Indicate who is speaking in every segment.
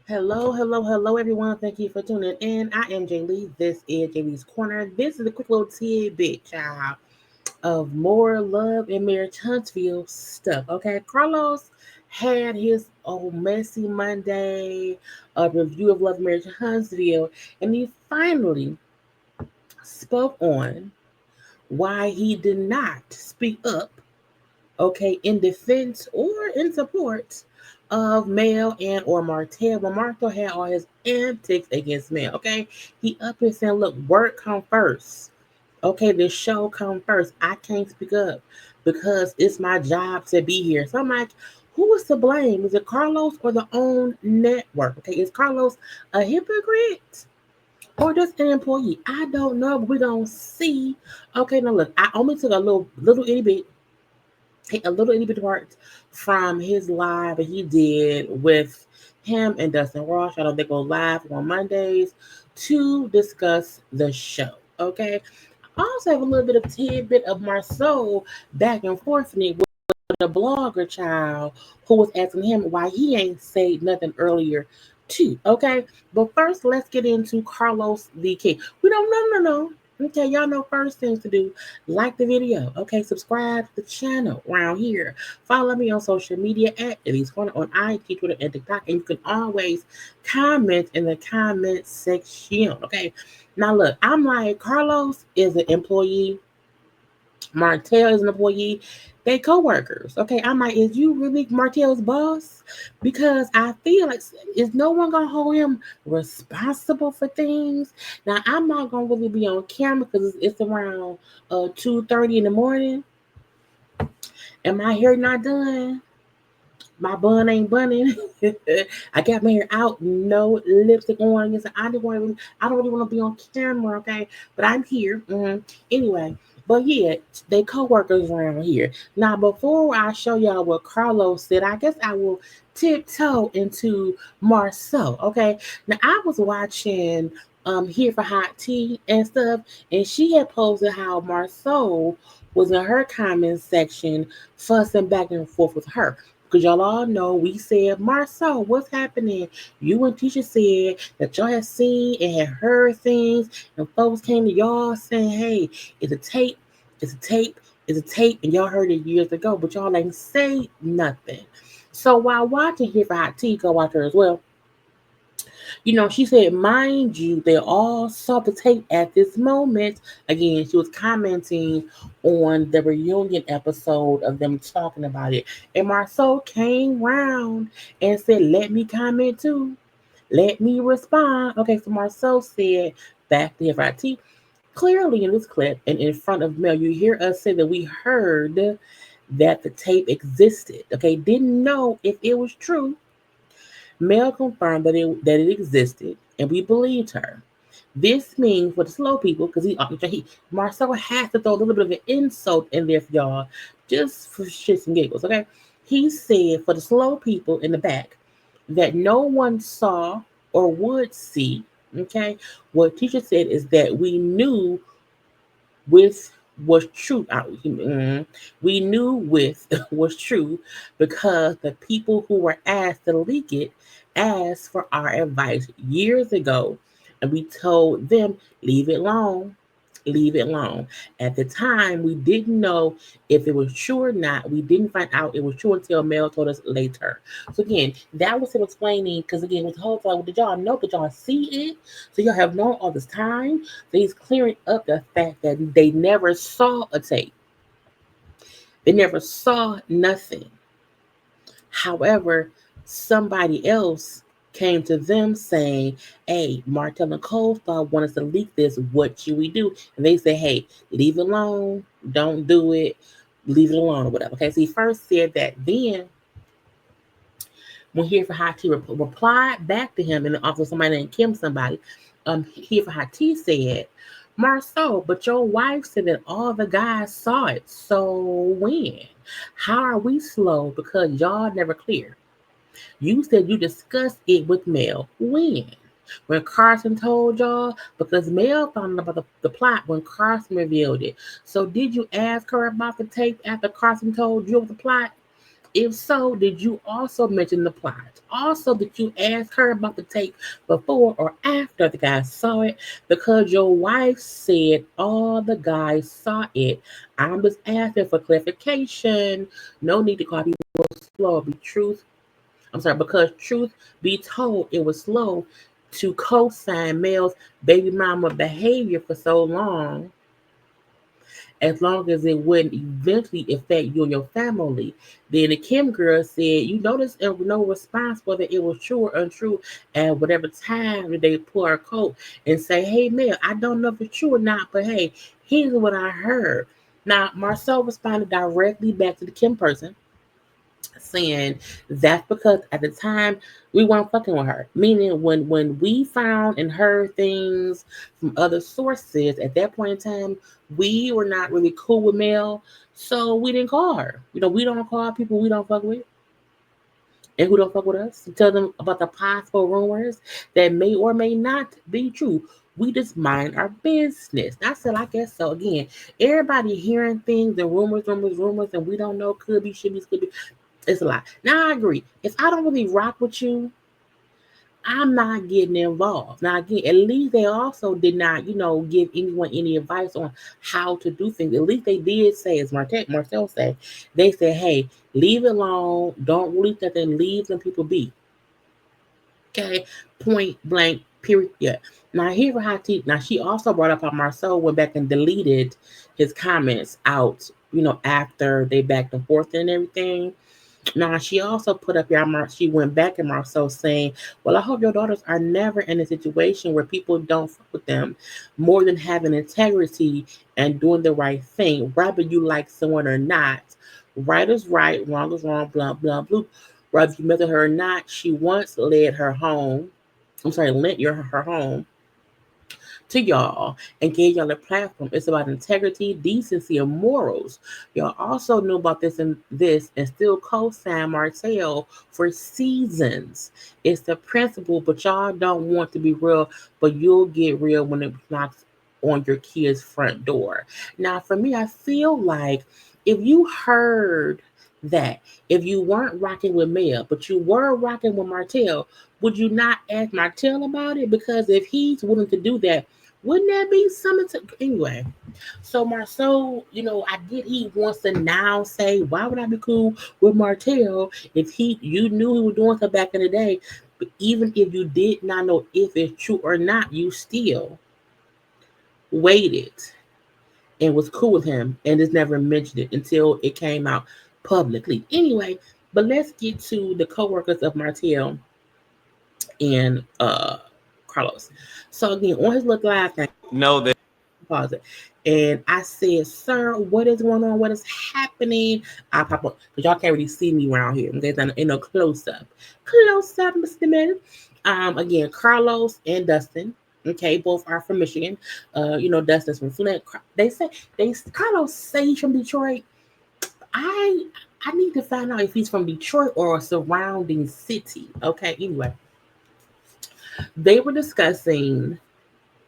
Speaker 1: Hello, everyone. Thank you for tuning in. I am Jaylee. This is Jaylee's Corner. This is a quick little tidbit, child, of more love and Marriage Huntsville stuff. Okay, Carlos had his old messy Monday review of Love and Marriage Huntsville, and he finally spoke on why he did not speak up, okay, in defense or in support of Mel and or Martell. But Martell had all his antics against Mel, okay? He up and saying, look, work come first. Okay, the show come first. I can't speak up because it's my job to be here. So I'm like, who is to blame? Is it Carlos or the own network? Okay, is Carlos a hypocrite or just an employee? I don't know, but we don't see. Okay, now look, I only took a little itty bit a little itty bit part from his live that he did with him and Dustin Ross. I know they go live on Mondays to discuss the show. Okay. I also have a little bit of tidbit of Marceau back and forth with a blogger child who was asking him why he ain't said nothing earlier too. Okay. But first let's get into Carlos the King. We don't no. Okay, y'all know first things to do. Like the video. Okay, subscribe to the channel around here. Follow me on social media at JayLeesCorner on IG, Twitter, and TikTok. And you can always comment in the comment section. Okay. Now look, I'm like, Carlos is an employee. Martell is an employee. They co-workers. Okay. I'm like, is you really Martell's boss? Because I feel like is no one gonna hold him responsible for things? Now I'm not gonna really be on camera because it's around 2:30 in the morning and my hair not done. My bun ain't bunning. I got my hair out, no lipstick on. I don't really want to be on camera, okay? But I'm here. Anyway, but yeah, they co-workers around here. Now, before I show y'all what Carlos said, I guess I will tiptoe into Marceau, okay? Now, I was watching Here for Hot Tea and stuff, and she had posted how Marceau was in her comment section fussing back and forth with her. Because y'all all know we said, Marceau, what's happening? You and Tisha said that y'all had seen and had heard things, and folks came to y'all saying, hey, it's a tape, it's a tape, it's a tape, and y'all heard it years ago, but y'all ain't say nothing. So while watching Here for Hot Tea, go watch her as well. She said, mind you, they all saw the tape at this moment. Again, she was commenting on the reunion episode of them talking about it. And Marceau came round and said, let me comment too. Let me respond. Okay, so Marceau said, back to FIT. Clearly in this clip and in front of Mel, you hear us say that we heard that the tape existed. Okay, didn't know if it was true. Mel confirmed that it existed, and we believed her. This means for the slow people, because Marcel has to throw a little bit of an insult in there for y'all, just for shits and giggles, okay? He said for the slow people in the back that no one saw or would see, okay? What teacher said is that we knew with was true. We knew with was true because the people who were asked to leak it asked for our advice years ago, and we told them leave it alone. Leave it alone. At the time, we didn't know if it was true or not. We didn't find out it was true until Mel told us later. So again, that was him explaining. Because again, with the whole time, did y'all know? Did y'all see it? So y'all have known all this time. So he's clearing up the fact that they never saw a tape. They never saw nothing. However, somebody else came to them saying, hey, Martell and Coldfall want us to leak this. What should we do? And they say, hey, leave it alone. Don't do it. Leave it alone or whatever. Okay, so he first said that. Then, when Here for Hot Tea replied back to him in the office, somebody named Kim, Here for Hot Tea said, Marceau, but your wife said that all the guys saw it. So when? How are we slow? Because y'all never clear. You said you discussed it with Mel. When? When Carson told y'all? Because Mel found out about the plot when Carson revealed it. So did you ask her about the tape after Carson told you of the plot? If so, did you also mention the plot? Also, did you ask her about the tape before or after the guys saw it? Because your wife said all the guys saw it. I'm just asking for clarification. No need to call people slow. Be truth. I'm sorry, because truth be told, it was slow to co-sign Mel's baby mama behavior for so long as it wouldn't eventually affect you and your family. Then the Kim girl said, you noticed there was no response whether it was true or untrue at whatever time that they pull her coat and say, hey, Mel, I don't know if it's true or not, but hey, here's what I heard. Now, Marcel responded directly back to the Kim person saying that's because at the time we weren't fucking with her. Meaning when we found and heard things from other sources at that point in time, we were not really cool with Mel, so we didn't call her. We don't call people we don't fuck with and who don't fuck with us to tell them about the possible rumors that may or may not be true. We just mind our business. I said, I guess so. Again, everybody hearing things and rumors, and we don't know, could be, should be, could be. It's a lot. Now I agree. If I don't really rock with you, I'm not getting involved. Now again, at least they also did not, give anyone any advice on how to do things. At least they did say, as Martell said, they said, hey, leave it alone. Don't release nothing. Leave them people be. Okay, point blank. Period. Yeah. Now here how now she also brought up how Marcel went back and deleted his comments out. After they backed and forth and everything. Now, she also put up here, she went back and Marceau saying, well, I hope your daughters are never in a situation where people don't fuck with them more than having integrity and doing the right thing, whether you like someone or not. Right is right, wrong is wrong, blah, blah, blah. Whether you met her or not, she once led her home. Lent her home to y'all and gave y'all a platform. It's about integrity, decency, and morals. Y'all also knew about this and still co-sign Martell for seasons. It's the principle, but y'all don't want to be real, but you'll get real when it knocks on your kid's front door. Now, for me, I feel like if you heard that, if you weren't rocking with Mel, but you were rocking with Martell, would you not ask Martell about it? Because if he's willing to do that, wouldn't that be something to anyway? So Marceau, I get he wants to now say, why would I be cool with Martell if you knew he was doing stuff back in the day? But even if you did not know if it's true or not, you still waited and was cool with him and just never mentioned it until it came out publicly. Anyway, but let's get to the co-workers of Martell and Carlos. So again, on his look live thing,
Speaker 2: know that
Speaker 1: pause it. And I said, sir, what is going on? What is happening? I pop up because y'all can't really see me around here. There's no close up. Close up, Mr. Man. Again, Carlos and Dustin. Okay, both are from Michigan. Dustin's from Flint. Carlos say he's from Detroit. I need to find out if he's from Detroit or a surrounding city. Okay, anyway. They were discussing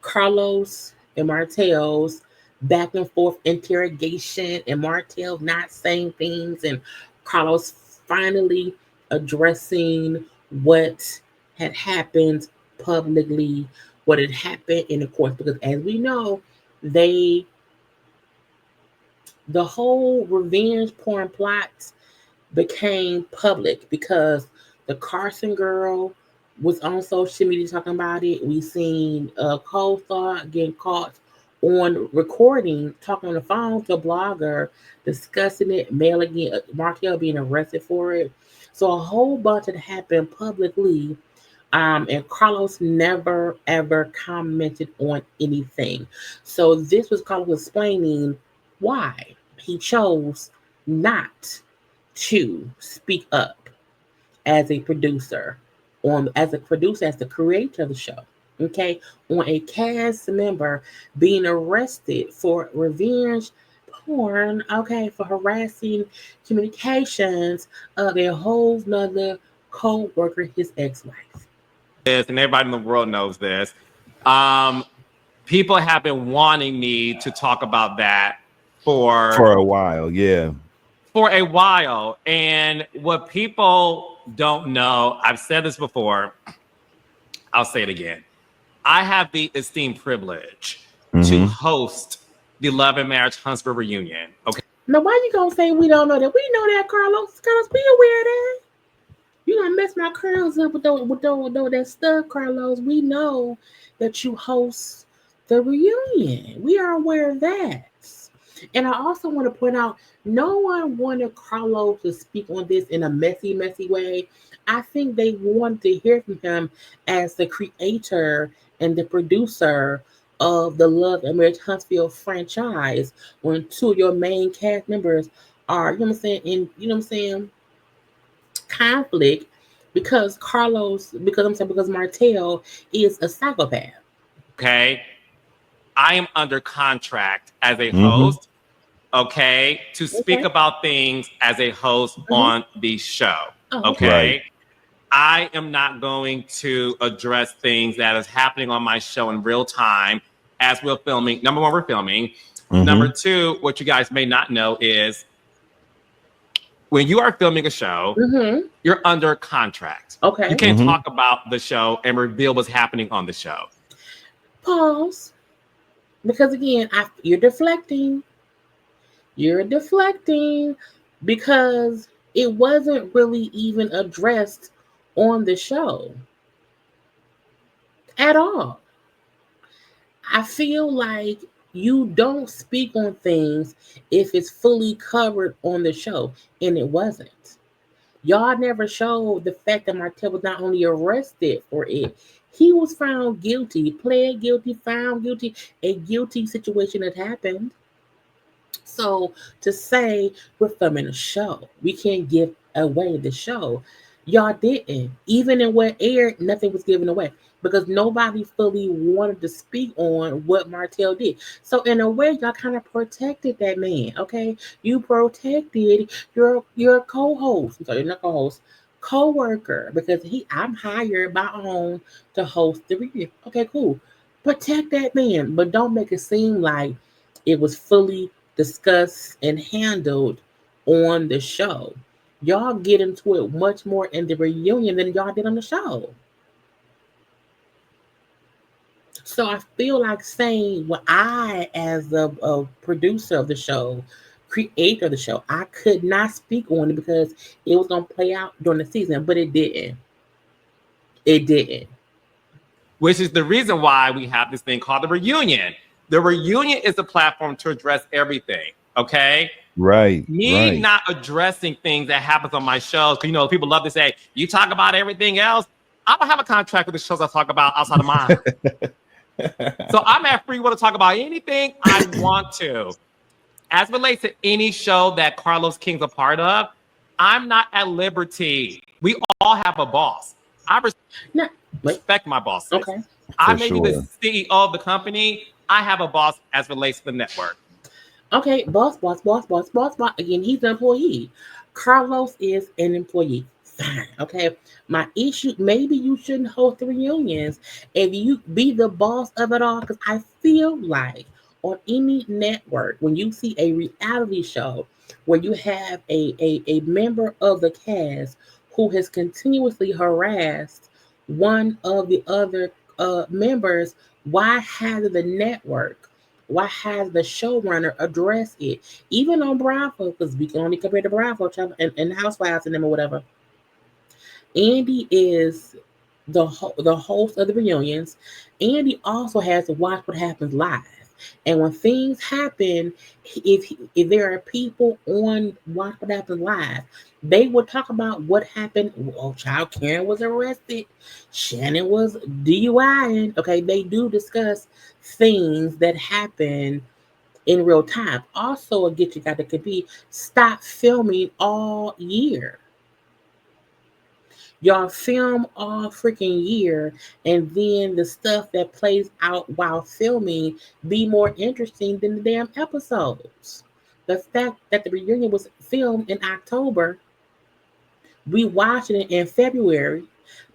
Speaker 1: Carlos and Martell's back and forth interrogation and Martell not saying things and Carlos finally addressing what had happened publicly, what had happened in the courts. Because as we know, the whole revenge porn plot became public because the Carson girl was on social media talking about it. We seen Cold Thought getting caught on recording, talking on the phone to a blogger, discussing it, mailing Martell being arrested for it. So a whole bunch had happened publicly. And Carlos never ever commented on anything. So this was Carlos explaining why he chose not to speak up as a producer, as the creator of the show. Okay, on a cast member being arrested for revenge porn. Okay, for harassing communications of a whole nother co-worker, his ex-wife.
Speaker 2: and everybody in the world knows this. People have been wanting me to talk about that for
Speaker 3: a while. Yeah.
Speaker 2: for a while. And what people don't know, I've said this before, I'll say it again. I have the esteemed privilege to host the Love and Marriage Huntsville reunion. Okay.
Speaker 1: Now, why you gonna say we don't know that? We know that, Carlos. Carlos, we aware of that. You gonna mess my curls up with that stuff, Carlos. We know that you host the reunion. We are aware of that. And I also want to point out, no one wanted Carlos to speak on this in a messy, messy way. I think they wanted to hear from him as the creator and the producer of the Love and Marriage Huntsville franchise, when two of your main cast members are, you know what I'm saying, conflict because because Martell is a psychopath.
Speaker 2: Okay. I am under contract as a host, okay, to speak about things as a host on the show. Okay. Right. I am not going to address things that is happening on my show in real time as we're filming. Number one, we're filming. Number two, what you guys may not know is when you are filming a show, you're under contract. Okay. You can't talk about the show and reveal what's happening on the show.
Speaker 1: Pause. Because again, you're deflecting. You're deflecting because it wasn't really even addressed on the show at all. I feel like you don't speak on things if it's fully covered on the show, and it wasn't. Y'all never showed the fact that Martell was not only arrested for it, he was found guilty, pled guilty, found guilty, a guilty situation that happened. So to say we're filming a show, we can't give away the show. Y'all didn't. Even in what aired, nothing was given away because nobody fully wanted to speak on what Martell did. So in a way, y'all kind of protected that man. Okay, you protected your co-host. Sorry, not co-host, co-worker, because I'm hired by OWN to host the review. Okay, cool. Protect that man, but don't make it seem like it was fully discussed and handled on the show. Y'all get into it much more in the reunion than y'all did on the show. So I feel like saying what I, as a producer of the show, creator of the show, I could not speak on it because it was going to play out during the season, but it didn't. It didn't.
Speaker 2: Which is the reason why we have this thing called the reunion. The reunion is a platform to address everything, okay?
Speaker 3: Right.
Speaker 2: Me not addressing things that happens on my shows, because, you know, people love to say, you talk about everything else. I don't have a contract with the shows I talk about outside of mine. So I'm at free will to talk about anything I want to. As relates to any show that Carlos King's a part of, I'm not at liberty. We all have a boss. I respect my bosses. Okay. I may be the CEO of the company. I have a boss as relates to the network.
Speaker 1: Okay, boss. Again, he's an employee. Carlos is an employee. Fine. Okay. My issue, maybe you shouldn't host the reunions if you be the boss of it all. Because I feel like on any network, when you see a reality show where you have a member of the cast who has continuously harassed one of the other members, why has the network, why has the showrunner addressed it? Even on Bravo, because we can only compare the Bravo channel and Housewives and them or whatever. Andy is the host of the reunions. Andy also has to watch what happens live. And when things happen, if there are people on Watch What Happens Live, they will talk about what happened. Oh, child, Karen was arrested. Shannon was DUI. Okay, they do discuss things that happen in real time. Also, a get you got to compete. Stop filming all year. Y'all film all freaking year, and then the stuff that plays out while filming be more interesting than the damn episodes. The fact that the reunion was filmed in October, we watched it in February,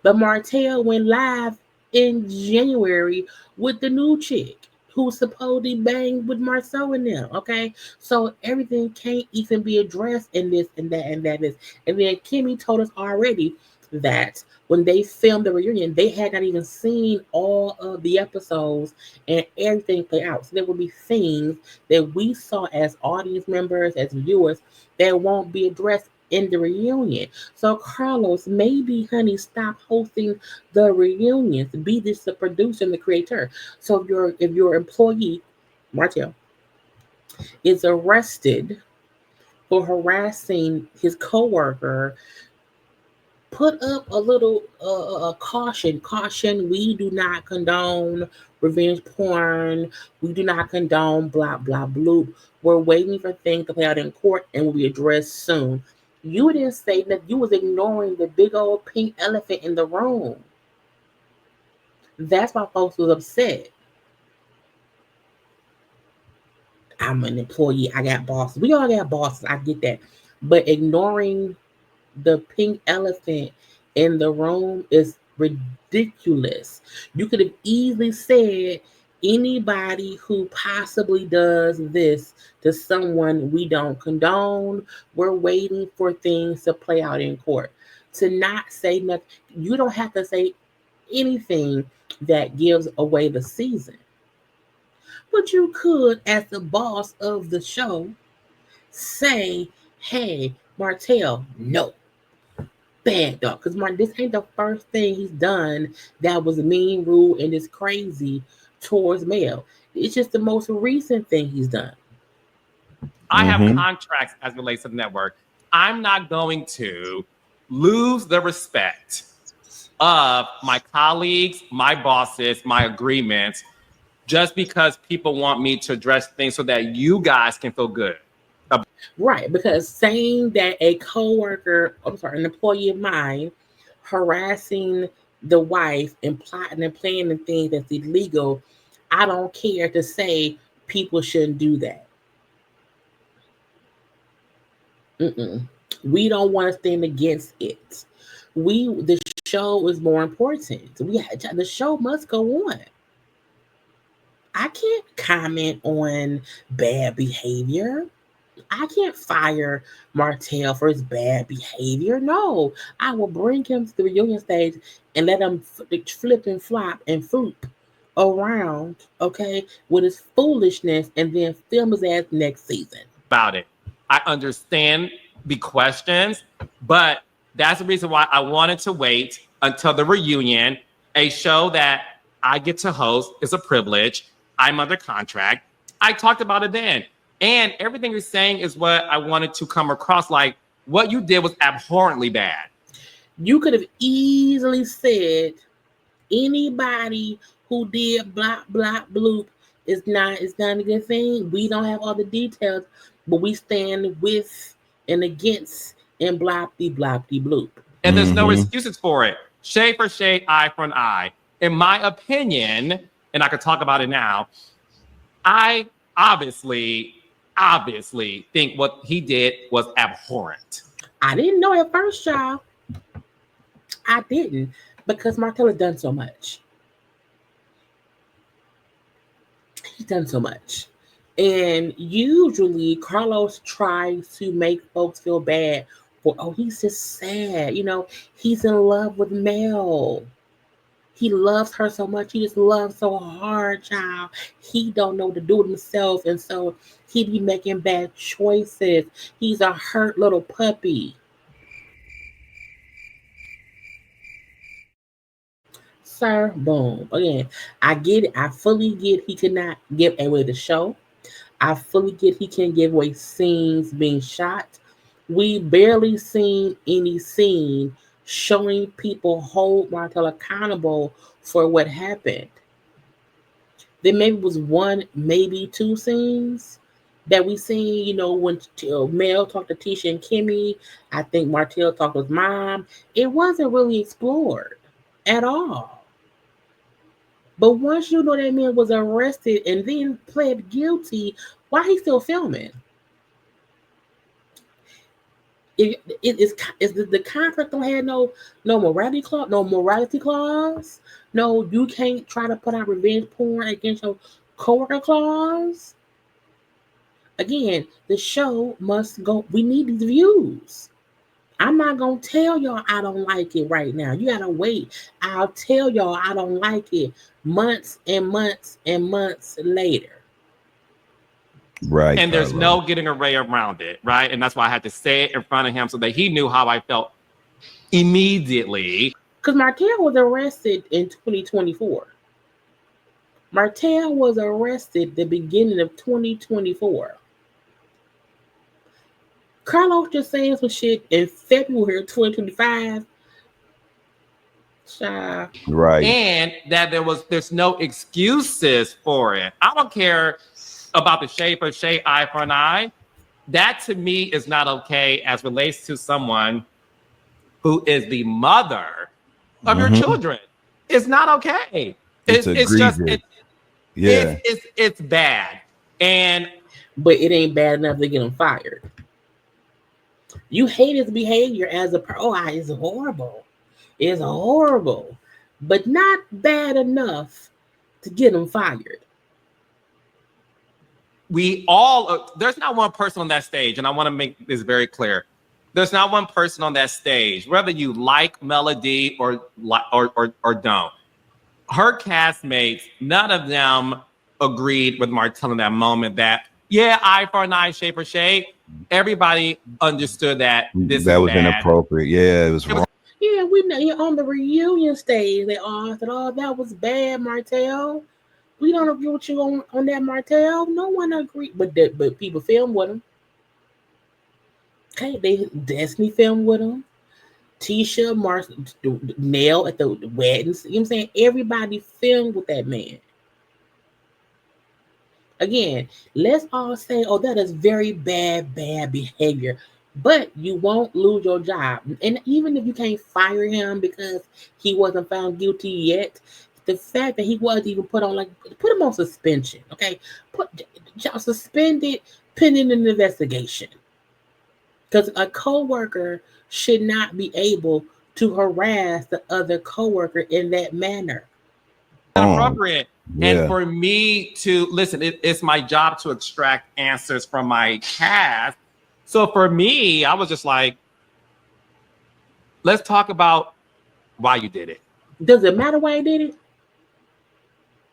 Speaker 1: but Martell went live in January with the new chick. who supposedly banged with Marceau and them. Okay, so everything can't even be addressed in this and that and that is. And then Kimmy told us already that when they filmed the reunion, they had not even seen all of the episodes and everything play out. So there will be things that we saw as audience members, as viewers, that won't be addressed in the reunion. So Carlos, maybe honey, stop hosting the reunions. Be this the producer and the creator. So if your employee, Martell, is arrested for harassing his coworker, put up a little caution. We do not condone revenge porn. We do not condone blah blah bloop. We're waiting for things to play out in court and will be addressed soon. You didn't say that. You was ignoring the big old pink elephant in the room. That's why folks was upset. I'm an employee. I got bosses. We all got bosses. I get that. But ignoring the pink elephant in the room is ridiculous. You could have easily said anybody who possibly does this to someone we don't condone, we're waiting for things to play out in court. To not say nothing, you don't have to say anything that gives away the season. But you could, as the boss of the show, say, hey, Martell, no, bad dog. Because this ain't the first thing he's done that was mean, rude, and is crazy towards Mel. It's just the most recent thing he's done.
Speaker 2: I have contracts as it relates to the network. I'm not going to lose the respect of my colleagues, my bosses, my agreements, just because people want me to address things so that you guys can feel good.
Speaker 1: Right, because saying that a coworker, an employee of mine, harassing the wife and plotting and planning things that's illegal, I don't care to say people shouldn't do that. We don't want to stand against it. The show is more important. The show must go on. I can't comment on bad behavior. I can't fire Martell for his bad behavior. No, I will bring him to the reunion stage and let him flip and flop and fruit around, okay, with his foolishness, and then film his ass next season.
Speaker 2: About it. I understand the questions, but that's the reason why I wanted to wait until the reunion. A show that I get to host is a privilege. I'm under contract. I talked about it then. And everything you're saying is what I wanted to come across. Like, what you did was abhorrently bad.
Speaker 1: You could have easily said anybody who did blah blah bloop is not a good thing. We don't have all the details, but we stand with and against and blopty blopty bloop.
Speaker 2: And there's no excuses for it. Shade for shade, eye for an eye. In my opinion, and I could talk about it now, I obviously think what he did was abhorrent.
Speaker 1: I didn't know at first, y'all. I didn't, because Martell has done so much. He's done so much. And usually Carlos tries to make folks feel bad for, he's just sad. He's in love with Mel. He loves her so much. He just loves so hard, child. He don't know what to do with himself. And so he be making bad choices. He's a hurt little puppy. Sir, boom. Again, I get it. I fully get he cannot give away the show. I fully get he can't give away scenes being shot. We barely seen any scene showing people hold Martell accountable for what happened. There maybe was one, maybe two scenes that we seen, when Mel talked to Tisha and Kimmy. I think Martell talked with Mom. It wasn't really explored at all. But once you know that man was arrested and then pled guilty, why he still filming? Is the contract don't have no morality clause? No, you can't try to put out revenge porn against your coworker clause. Again, the show must go. We need these views. I'm not gonna tell y'all I don't like it right now. You gotta wait. I'll tell y'all I don't like it months and months and months later.
Speaker 3: Right.
Speaker 2: And there's no getting a way around it, right? And that's why I had to say it in front of him so that he knew how I felt immediately.
Speaker 1: Because Martell was arrested in 2024. Martell was arrested the beginning of 2024. Carlos just saying some shit in February 2025.
Speaker 3: Right.
Speaker 2: And that there's no excuses for it. I don't care about the shade for shade, eye for an eye. That to me is not okay as relates to someone who is the mother of your children. It's not okay. It's just it's bad.
Speaker 1: But it ain't bad enough to get him fired. You hate his behavior as a it's horrible. It's horrible, but not bad enough to get him fired.
Speaker 2: We all there's not one person on that stage, and I want to make this very clear. There's not one person on that stage, whether you like Melody or don't. Her castmates, none of them agreed with Martell in that moment that, yeah, eye for an eye, shade for shade. Everybody understood that
Speaker 3: that was bad. Inappropriate. Yeah, it was wrong.
Speaker 1: Yeah, we know on the reunion stage, they all said, "Oh, that was bad, Martell. We don't agree with you on that, Martell." No one agreed, but people filmed with him. Okay, Destiny filmed with him. Tisha, Nell at the weddings. You know what I'm saying? Everybody filmed with that man. Again, let's all say, "Oh, that is very bad behavior." But you won't lose your job. And even if you can't fire him because he wasn't found guilty yet, the fact that he wasn't even put him on suspension. Okay, suspended pending an investigation. Because a coworker should not be able to harass the other coworker in that manner.
Speaker 2: Appropriate. Yeah. And for me to listen, it's my job to extract answers from my cast. So for me, I was just like, let's talk about why you did it.
Speaker 1: Does it matter why he did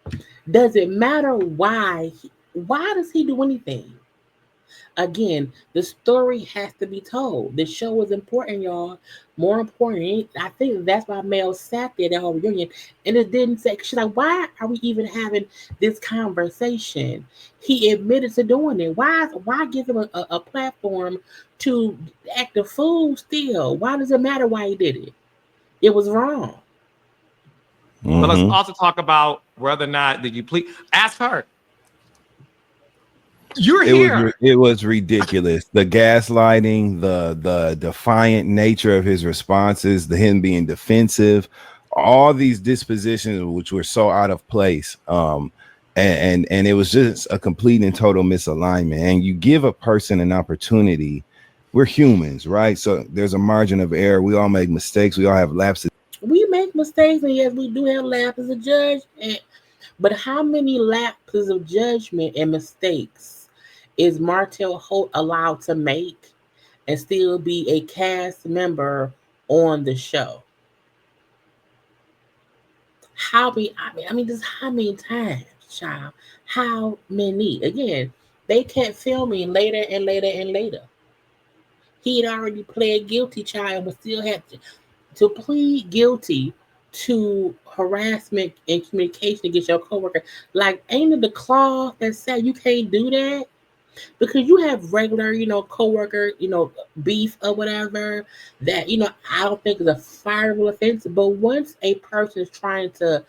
Speaker 1: it? Does it matter why? Why does he do anything? Again, the story has to be told. The show is important, y'all. More important, I think that's why Mel sat there that whole reunion and it didn't say, she's like, why are we even having this conversation? He admitted to doing it. Why give him a platform to act a fool still? Why does it matter why he did it? It was wrong.
Speaker 2: But let's also talk about whether or not did you please ask her. You're here.
Speaker 3: It was ridiculous. The gaslighting, the defiant nature of his responses, him being defensive, all these dispositions which were so out of place. And it was just a complete and total misalignment. And you give a person an opportunity. We're humans, right? So there's a margin of error. We all make mistakes. We all have lapses.
Speaker 1: We make mistakes, and yes, we do have lapses of judgment. But how many lapses of judgment and mistakes is Martell Holt allowed to make and still be a cast member on the show? Just how many times, child? How many? Again, they kept filming later and later and later. He had already pled guilty, child, but still had to plead guilty to harassment and communication against your coworker. Like, ain't it the clause that said you can't do that? Because you have regular, coworker, beef or whatever that, I don't think is a fireable offense. But once a person is trying to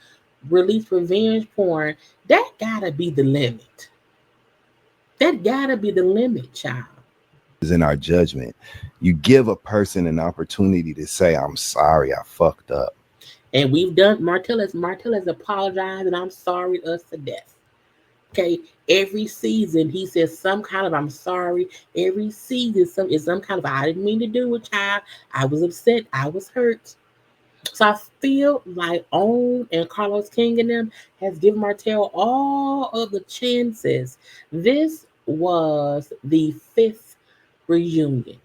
Speaker 1: release revenge porn, that gotta be the limit. That gotta be the limit, child.
Speaker 3: In our judgment, you give a person an opportunity to say, "I'm sorry, I fucked up."
Speaker 1: And we've done, Martell has apologized, and I'm sorry us to death. Okay, every season he says some kind of "I'm sorry." Every season some kind of "I didn't mean to do it, child. I was upset. I was hurt." So I feel like OWN and Carlos King and them has given Martell all of the chances. This was the fifth reunion.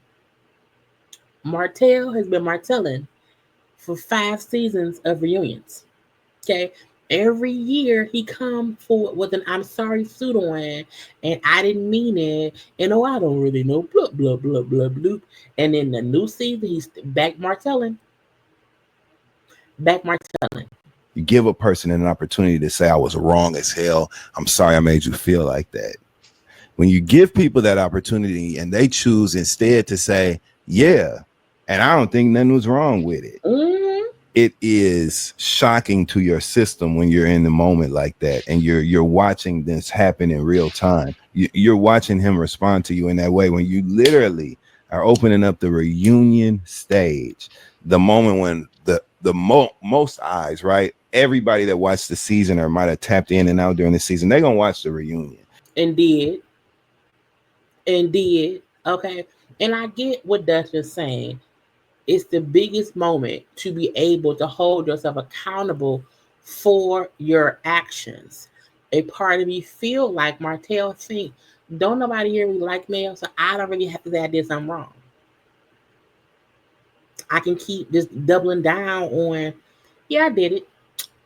Speaker 1: Martell has been Martelling for 5 seasons of reunions. Okay. Every year he come forward with an I'm sorry suit on and I didn't mean it and oh I don't really know blah blah blah blah blah. And in the new season he's back Martelling. Back Martelling.
Speaker 3: You give a person an opportunity to say I was wrong as hell. I'm sorry I made you feel like that. When you give people that opportunity and they choose instead to say, yeah, and I don't think nothing was wrong with it.
Speaker 1: Mm-hmm.
Speaker 3: It is shocking to your system when you're in the moment like that and you're watching this happen in real time. You're watching him respond to you in that way when you literally are opening up the reunion stage, the moment when most eyes, right? Everybody that watched the season or might have tapped in and out during the season, they're gonna watch the reunion.
Speaker 1: And did. Okay. And I get what Dustin's saying. It's the biggest moment to be able to hold yourself accountable for your actions. A part of me feel like Martell think, don't nobody here really like Mel, so I don't really have to say I did something wrong. I can keep just doubling down on, yeah, I did it.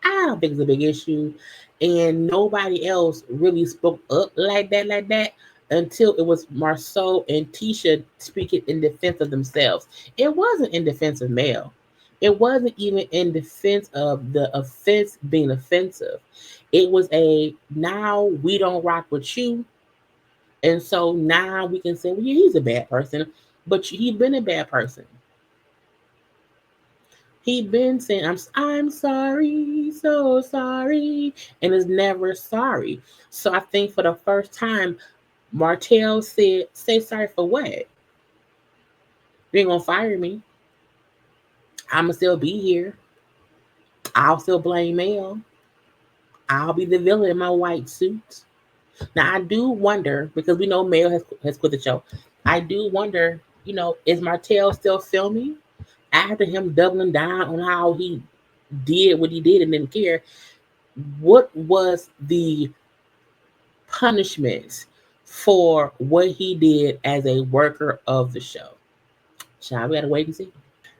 Speaker 1: I don't think it's a big issue. And nobody else really spoke up like that, until it was Marceau and Tisha speaking in defense of themselves. It wasn't in defense of Mel. It wasn't even in defense of the offense being offensive. It was a now we don't rock with you. And so now we can say, well, yeah, he's a bad person, but he's been a bad person. He been saying, I'm sorry, so sorry, and is never sorry. So I think for the first time, Martell said, say sorry for what? You ain't gonna fire me. I'ma still be here. I'll still blame Mel. I'll be the villain in my white suit. Now I do wonder, because we know Mel has quit the show. I do wonder, is Martell still filming after him doubling down on how he did what he did and didn't care? What was the punishment for what he did as a worker of the show? Shall we gotta wait and see?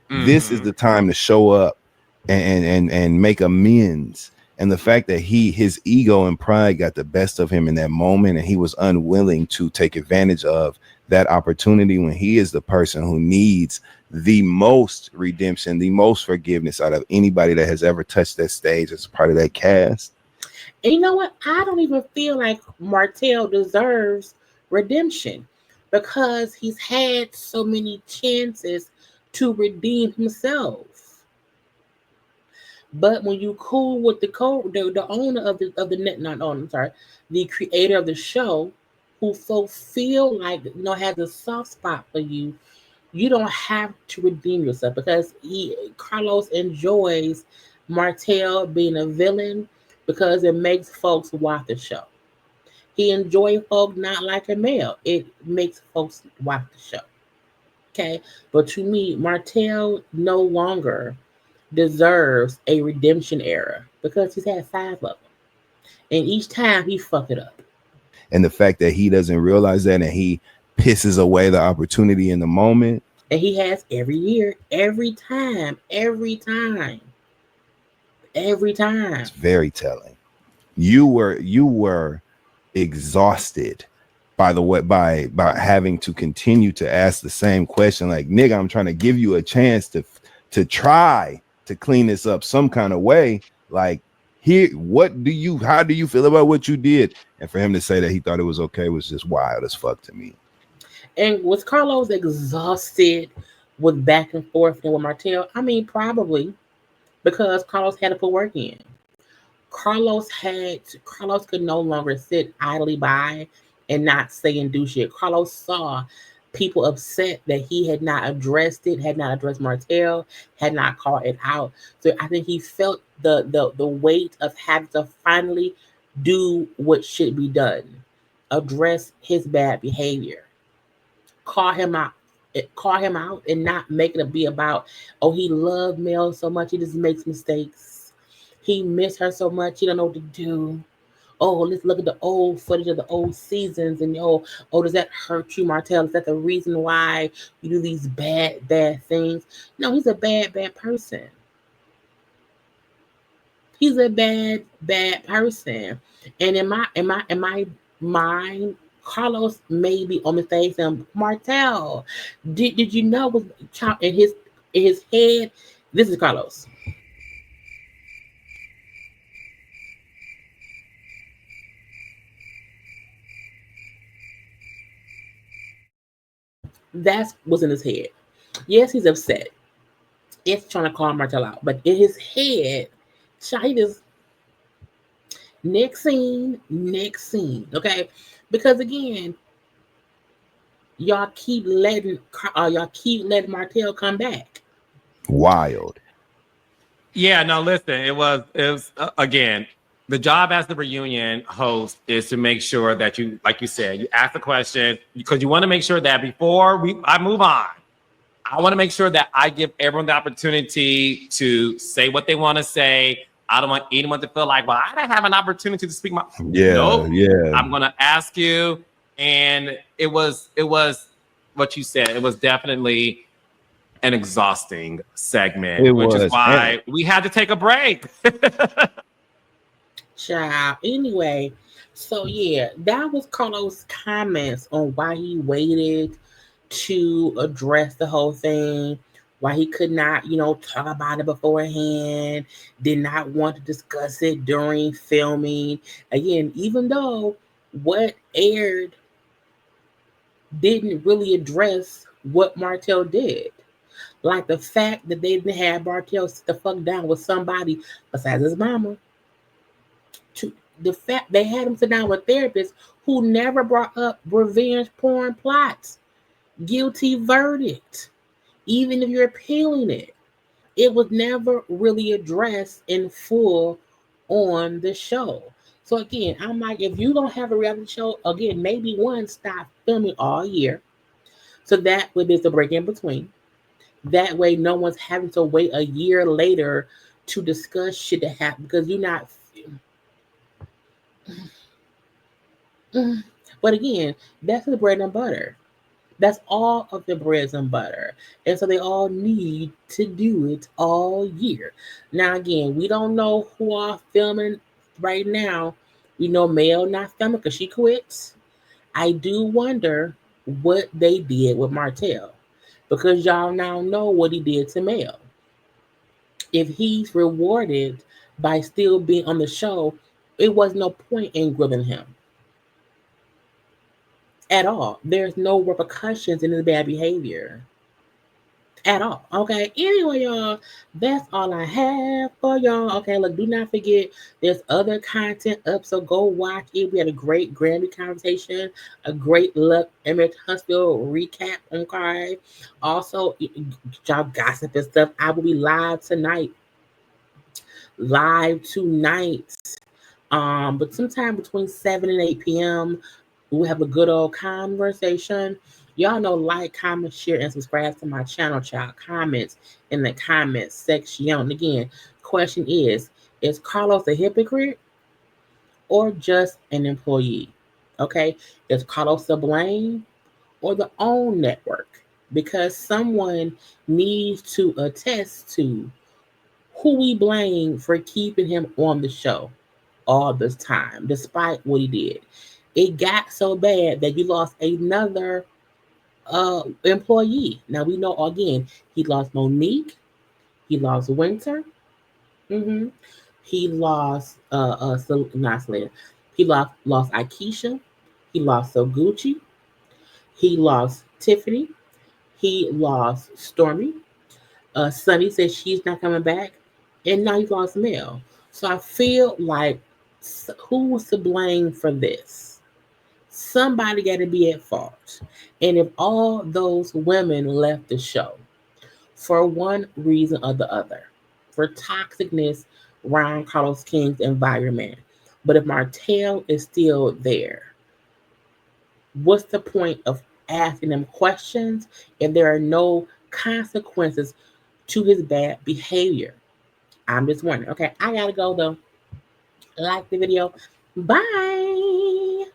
Speaker 3: This is the time to show up and make amends. And the fact that his ego and pride got the best of him in that moment, and he was unwilling to take advantage of that opportunity when he is the person who needs the most redemption, the most forgiveness out of anybody that has ever touched that stage as part of that cast.
Speaker 1: And you know what? I don't even feel like Martell deserves redemption because he's had so many chances to redeem himself. But when you cool with the owner of the net, not owner, I'm sorry, the creator of the show, who feel like has a soft spot for you, you don't have to redeem yourself because Carlos enjoys Martell being a villain because it makes folks watch the show. He enjoys folk not liking Mel. It makes folks watch the show. Okay, but to me, Martell no longer deserves a redemption era because he's had 5 of them, and each time he fuck it up.
Speaker 3: And the fact that he doesn't realize that and he pisses away the opportunity in the moment.
Speaker 1: And he has every year, every time. It's
Speaker 3: very telling. You were exhausted by the way by having to continue to ask the same question. Like, nigga, I'm trying to give you a chance to try to clean this up some kind of way. Like, here, how do you feel about what you did? And for him to say that he thought it was okay was just wild as fuck to me.
Speaker 1: And was Carlos exhausted with back and forth and with Martell? I mean, probably, because Carlos had to put work in. Carlos could no longer sit idly by and not say and do shit. Carlos saw people upset that he had not addressed it, had not addressed Martell, had not called it out. So I think he felt the weight of having to finally do what should be done. Address his bad behavior. Call him out call him out and not make it be about, oh, he loved Mel so much he just makes mistakes. He missed her so much he don't know what to do. Oh, let's look at the old footage of the old seasons and oh, does that hurt you, Martell? Is that the reason why you do these bad things? No, he's a bad person. He's a bad person. And in my mind, Carlos may be on the face and Martell. Did you know was in his head? This is Carlos. That's what's in his head. Yes, he's upset. It's trying to call Martell out, but in his head, he just next scene, okay? Because again, y'all keep letting Martell come back.
Speaker 3: Wild.
Speaker 2: Yeah, no, listen, it was again, the job as the reunion host is to make sure that you, like you said, you ask the question because you want to make sure that before I move on, I want to make sure that I give everyone the opportunity to say what they want to say. I don't want anyone to feel like, well, I didn't have an opportunity to speak my.
Speaker 3: Yeah,
Speaker 2: nope.
Speaker 3: yeah.
Speaker 2: I'm gonna ask you, and it was what you said. It was definitely an exhausting segment, which is why we had to take a break.
Speaker 1: Child. Anyway, so yeah, that was Carlos' comments on why he waited to address the whole thing, why he could not, talk about it beforehand, did not want to discuss it during filming. Again, even though what aired didn't really address what Martell did. Like the fact that they didn't have Martell sit the fuck down with somebody besides his mama. The fact they had him sit down with therapists who never brought up revenge porn plots, guilty verdict, even if you're appealing it. It was never really addressed in full on the show. So again, I'm like, if you don't have a reality show, again, maybe one, stop filming all year. So that way there's a break in between. That way no one's having to wait a year later to discuss shit that happened because you're not. But again, that's the bread and butter. That's all of the breads and butter. And so they all need to do it all year. Now, again, we don't know who are filming right now. We know Mel not filming because she quits. I do wonder what they did with Martell because y'all now know what he did to Mel. If he's rewarded by still being on the show, it was no point in grilling him at all. There's no repercussions in his bad behavior at all. Okay. Anyway, y'all, that's all I have for y'all. Okay. Look, do not forget there's other content up, so go watch it. We had a great Grammy conversation, a great look Emmett Huntsville recap. Okay. Also, y'all gossip and stuff. I will be live tonight. Live tonight. But sometime between 7 and 8 p.m. we'll have a good old conversation. Y'all know, like, comment, share, and subscribe to my channel, child. Comments in the comments section. And again, question is Carlos a hypocrite or just an employee? Okay, is Carlos to blame or the own network? Because someone needs to attest to who we blame for keeping him on the show all this time, despite what he did. It got so bad that you lost another employee. Now we know again he lost Monique, he lost Winter, hmm he lost not Selena, he lost Akeisha, he lost Soguchi, he lost Tiffany, he lost Stormy. Sunny says she's not coming back, and now he lost Mel. So I feel like who was to blame for this? Somebody got to be at fault. And if all those women left the show for one reason or the other, for toxicness around Carlos King's environment, but if Martell is still there, what's the point of asking them questions and there are no consequences to his bad behavior. I'm just wondering. Okay, I gotta go though. Like the video. Bye.